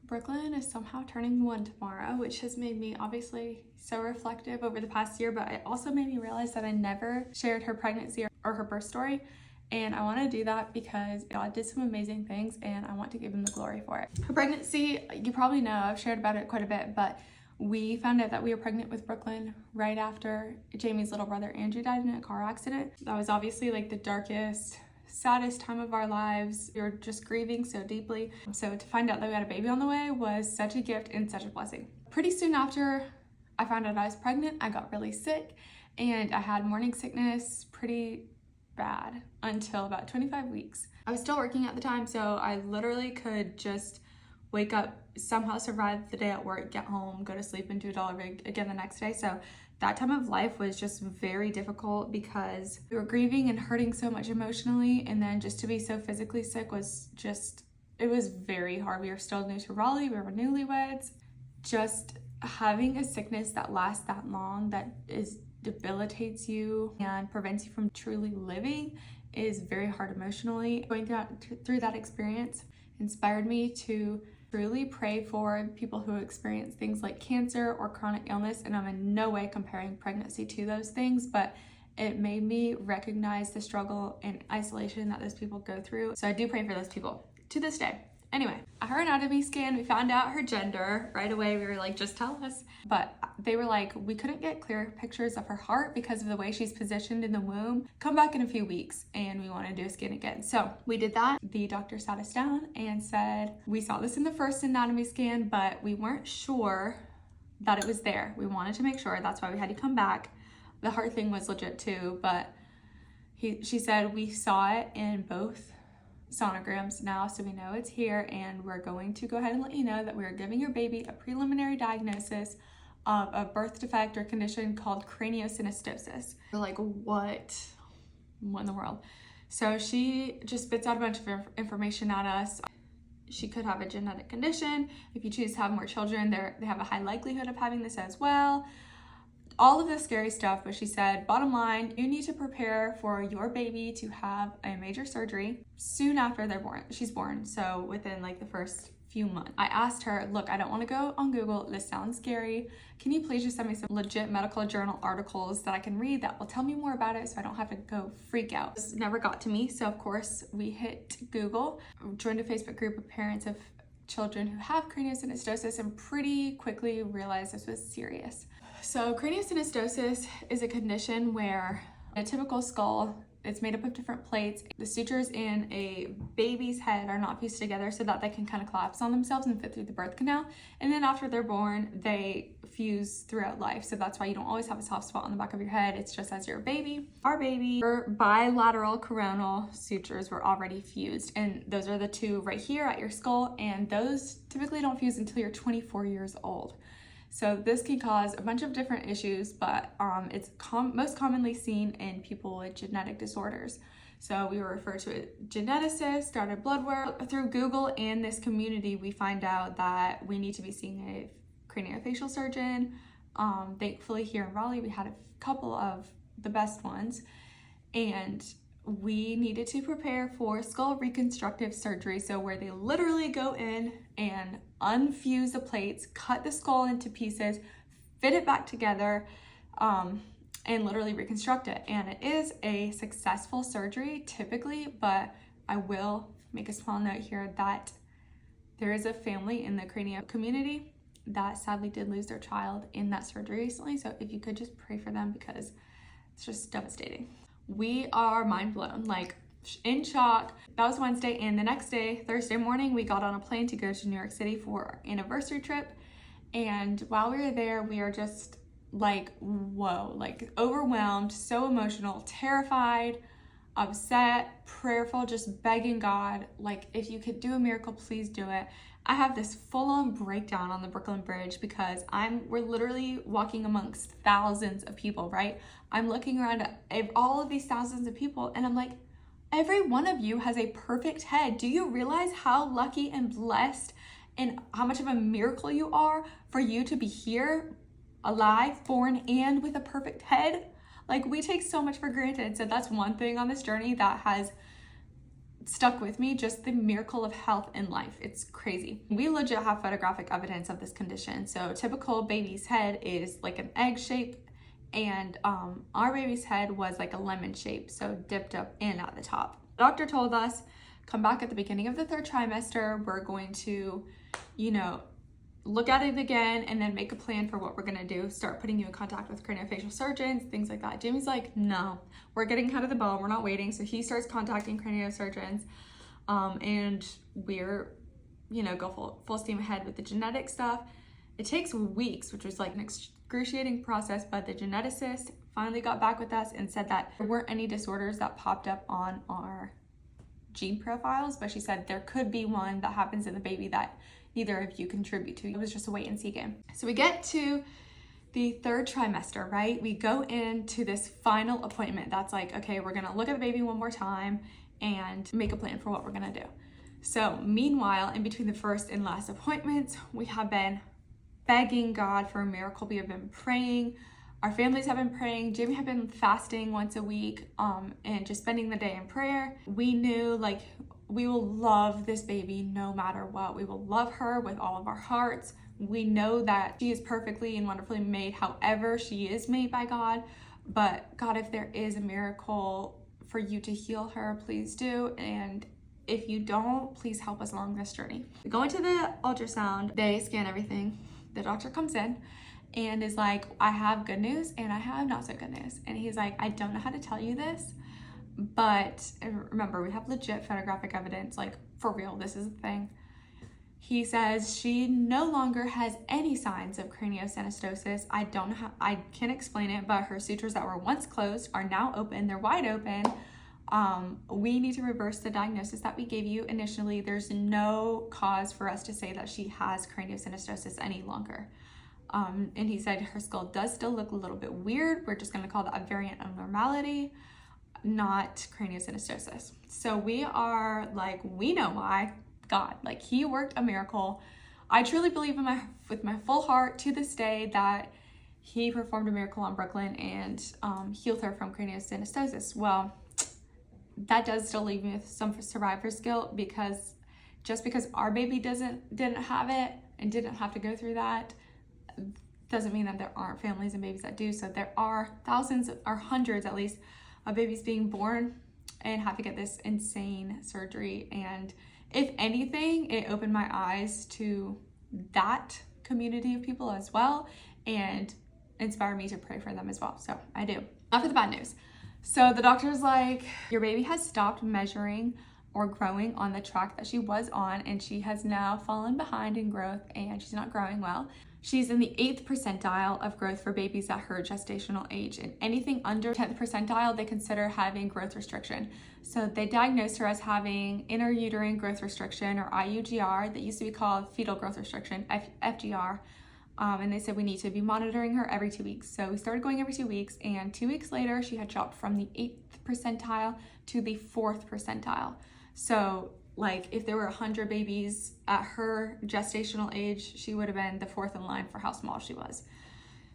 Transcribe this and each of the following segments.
Brooklyn is somehow turning 1 tomorrow, which has made me obviously so reflective over the past year, but it also made me realize that I never shared her pregnancy or her birth story. And I want to do that because God did some amazing things and I want to give him the glory for it. Her pregnancy, you probably know, I've shared about it quite a bit, but we found out that we were pregnant with Brooklyn right after Jamie's little brother Andrew died in a car accident. That was obviously like the darkest, saddest time of our lives. We were just grieving so deeply. So to find out that we had a baby on the way was such a gift and such a blessing. Pretty soon after I found out I was pregnant, I got really sick and I had morning sickness pretty bad until about 25 weeks. I was still working at the time, so I literally could just wake up, somehow survive the day at work, get home, go to sleep, and do it all over again the next day. So that time of life was just very difficult because we were grieving and hurting so much emotionally, and then just to be so physically sick was just, it was very hard. We were still new to Raleigh, we were newlyweds. Just having a sickness that lasts that long, that debilitates you and prevents you from truly living, is very hard emotionally. Going through that experience inspired me to truly pray for people who experience things like cancer or chronic illness, and I'm in no way comparing pregnancy to those things, but it made me recognize the struggle and isolation that those people go through. So I do pray for those people to this day. Anyway, at her anatomy scan, we found out her gender right away. We were like, just tell us. But they were like, we couldn't get clear pictures of her heart because of the way she's positioned in the womb. Come back in a few weeks and we want to do a scan again. So we did that. The doctor sat us down and said, we saw this in the first anatomy scan, but we weren't sure that it was there. We wanted to make sure. That's why we had to come back. The heart thing was legit too, but she said we saw it in both sonograms now, so we know it's here, and we're going to go ahead and let you know that we're giving your baby a preliminary diagnosis of a birth defect or condition called craniosynostosis. We're like, what in the world? So she just spits out a bunch of information at us. She could have a genetic condition. If you choose to have more children, they have a high likelihood of having this as well. All of this scary stuff, but she said, bottom line, you need to prepare for your baby to have a major surgery soon after she's born, so within like the first few months. I asked her, look, I don't want to go on Google, this sounds scary. Can you please just send me some legit medical journal articles that I can read that will tell me more about it so I don't have to go freak out? This never got to me, so of course we hit Google, joined a Facebook group of parents of children who have craniosynostosis, and pretty quickly realized this was serious. So craniosynostosis is a condition where a typical skull, it's made up of different plates. The sutures in a baby's head are not fused together so that they can kind of collapse on themselves and fit through the birth canal. And then after they're born, they fuse throughout life. So that's why you don't always have a soft spot on the back of your head. It's just as you're a baby. Our baby, her bilateral coronal sutures were already fused. And those are the two right here at your skull. And those typically don't fuse until you're 24 years old. So this can cause a bunch of different issues, but it's most commonly seen in people with genetic disorders. So we were referred to a geneticist, started blood work. Through Google and this community, we find out that we need to be seeing a craniofacial surgeon. Thankfully here in Raleigh, we had a couple of the best ones, and we needed to prepare for skull reconstructive surgery. So where they literally go in and unfuse the plates, cut the skull into pieces, fit it back together, and literally reconstruct it. And it is a successful surgery typically, but I will make a small note here that there is a family in the cranio community that sadly did lose their child in that surgery recently. So if you could just pray for them, because it's just devastating. We are mind blown, like in shock. That was Wednesday, and the next day, Thursday morning, we got on a plane to go to New York City for our anniversary trip. And while we were there, we are just like, whoa, like overwhelmed, so emotional, terrified, upset, prayerful, just begging God, like, if you could do a miracle, please do it. I have this full-on breakdown on the Brooklyn Bridge because we're literally walking amongst thousands of people, right? I'm looking around at all of these thousands of people, and I'm like, every one of you has a perfect head. Do you realize how lucky and blessed and how much of a miracle you are for you to be here, alive, born, and with a perfect head? Like, we take so much for granted. So that's one thing on this journey that has stuck with me, just the miracle of health in life. It's crazy. We legit have photographic evidence of this condition. So typical baby's head is like an egg shape, and our baby's head was like a lemon shape, so dipped up in at the top. The doctor told us, come back at the beginning of the 3rd trimester. We're going to, look at it again and then make a plan for what we're gonna do. Start putting you in contact with craniofacial surgeons, things like that. Jimmy's like, no, we're getting ahead of the ball. We're not waiting. So he starts contacting craniosurgeons, and we're, go full steam ahead with the genetic stuff. It takes weeks, which was like an excruciating process, but the geneticist finally got back with us and said that there weren't any disorders that popped up on our gene profiles, but she said there could be one that happens in the baby that neither of you contribute to. It was just a wait and see game. So we get to the 3rd trimester, right? We go into this final appointment that's like, okay, we're gonna look at the baby one more time and make a plan for what we're gonna do. So meanwhile, in between the first and last appointments, we have been begging God for a miracle. We have been praying. Our families have been praying. Jimmy had been fasting once a week, and just spending the day in prayer. We knew, like, we will love this baby no matter what. We will love her with all of our hearts. We know that she is perfectly and wonderfully made however she is made by God. But God, if there is a miracle for you to heal her, please do. And if you don't, please help us along this journey. We go into the ultrasound. They scan everything. The doctor comes in and is like, I have good news and I have not so good news. And he's like, I don't know how to tell you this, but remember, we have legit photographic evidence, like for real, this is the thing. He says she no longer has any signs of craniosynostosis. I don't know how, I can't explain it, but her sutures that were once closed are now open. They're wide open. We need to reverse the diagnosis that we gave you initially. There's no cause for us to say that she has craniosynostosis any longer. And he said her skull does still look a little bit weird. We're just going to call that a variant of normality, not craniosynostosis. So we are like, we know why. God, like, he worked a miracle. I truly believe with my full heart to this day that he performed a miracle on Brooklyn and healed her from craniosynostosis. Well, that does still leave me with some survivor's guilt, because just because our baby didn't have it and didn't have to go through that doesn't mean that there aren't families and babies that do. So there are thousands or hundreds at least of babies being born and have to get this insane surgery. And if anything, it opened my eyes to that community of people as well and inspired me to pray for them as well. So I do. Now for the bad news. So the doctor's like, your baby has stopped measuring or growing on the track that she was on, and she has now fallen behind in growth and she's not growing well. She's in the 8th percentile of growth for babies at her gestational age, and anything under 10th percentile, they consider having growth restriction. So they diagnosed her as having intrauterine growth restriction, or IUGR, that used to be called fetal growth restriction, FGR. And they said we need to be monitoring her every 2 weeks. So we started going every 2 weeks, and 2 weeks later, she had dropped from the 8th percentile to the 4th percentile. So like, if there were 100 babies at her gestational age, she would have been the 4th in line for how small she was.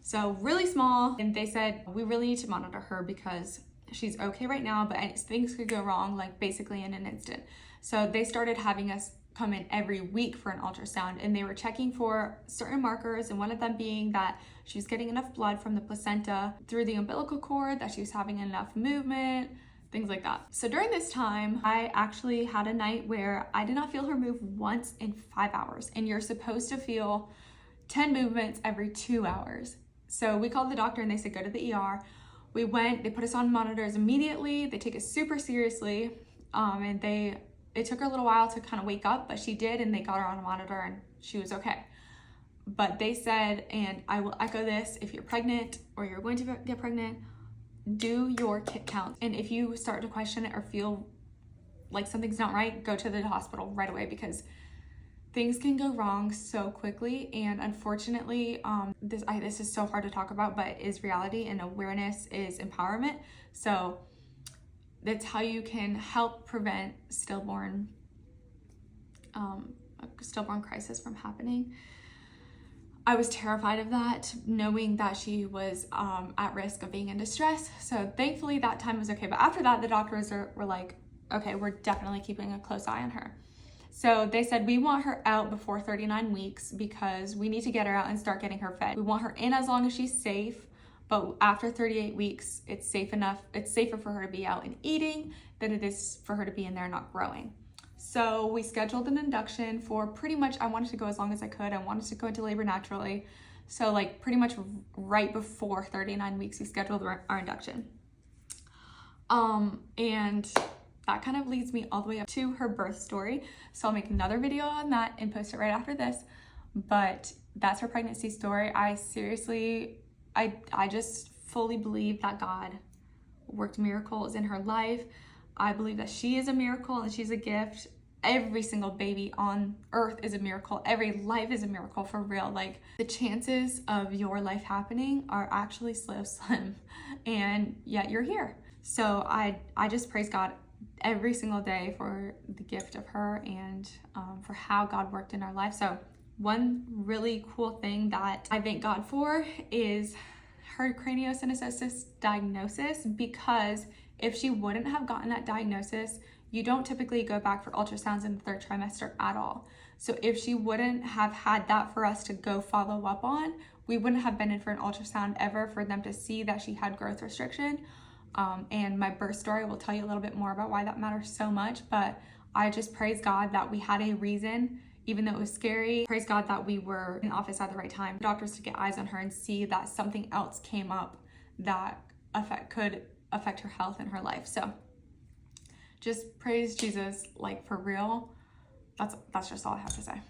So really small. And they said, we really need to monitor her because she's okay right now, but things could go wrong, like basically in an instant. So they started having us come in every week for an ultrasound, and they were checking for certain markers, and one of them being that she was getting enough blood from the placenta through the umbilical cord, that she was having enough movement, things like that. So during this time, I actually had a night where I did not feel her move once in 5 hours, and you're supposed to feel 10 movements every 2 hours. So we called the doctor and they said, go to the ER. We went, they put us on monitors immediately. They take it super seriously. And it took her a little while to kind of wake up, but she did, and they got her on a monitor and she was okay. But they said, and I will echo this, if you're pregnant or you're going to get pregnant, do your kit count. And if you start to question it or feel like something's not right, go to the hospital right away, because things can go wrong so quickly. And unfortunately, this is so hard to talk about, but is reality, and awareness is empowerment. So that's how you can help prevent stillborn crisis from happening. I was terrified of that, knowing that she was at risk of being in distress. So thankfully that time was okay. But after that, the doctors were like, okay, we're definitely keeping a close eye on her. So they said, we want her out before 39 weeks because we need to get her out and start getting her fed. We want her in as long as she's safe, but after 38 weeks, it's safer for her to be out and eating than it is for her to be in there not growing. So we scheduled an induction for pretty much, I wanted to go as long as I could. I wanted to go into labor naturally. So like pretty much right before 39 weeks, we scheduled our induction. And that kind of leads me all the way up to her birth story. So I'll make another video on that and post it right after this. But that's her pregnancy story. I just fully believe that God worked miracles in her life. I believe that she is a miracle and she's a gift. Every single baby on earth is a miracle. Every life is a miracle, for real. Like, the chances of your life happening are actually so slim, and yet you're here. So I just praise God every single day for the gift of her and for how God worked in our life. So one really cool thing that I thank God for is her craniosynostosis diagnosis, because if she wouldn't have gotten that diagnosis, you don't typically go back for ultrasounds in the 3rd trimester at all. So if she wouldn't have had that for us to go follow up on, we wouldn't have been in for an ultrasound ever for them to see that she had growth restriction. And my birth story will tell you a little bit more about why that matters so much. But I just praise God that we had a reason, even though it was scary. Praise God that we were in office at the right time. Doctors to get eyes on her and see that something else came up that could affect her health and her life. So just praise Jesus, like, for real. That's just all I have to say.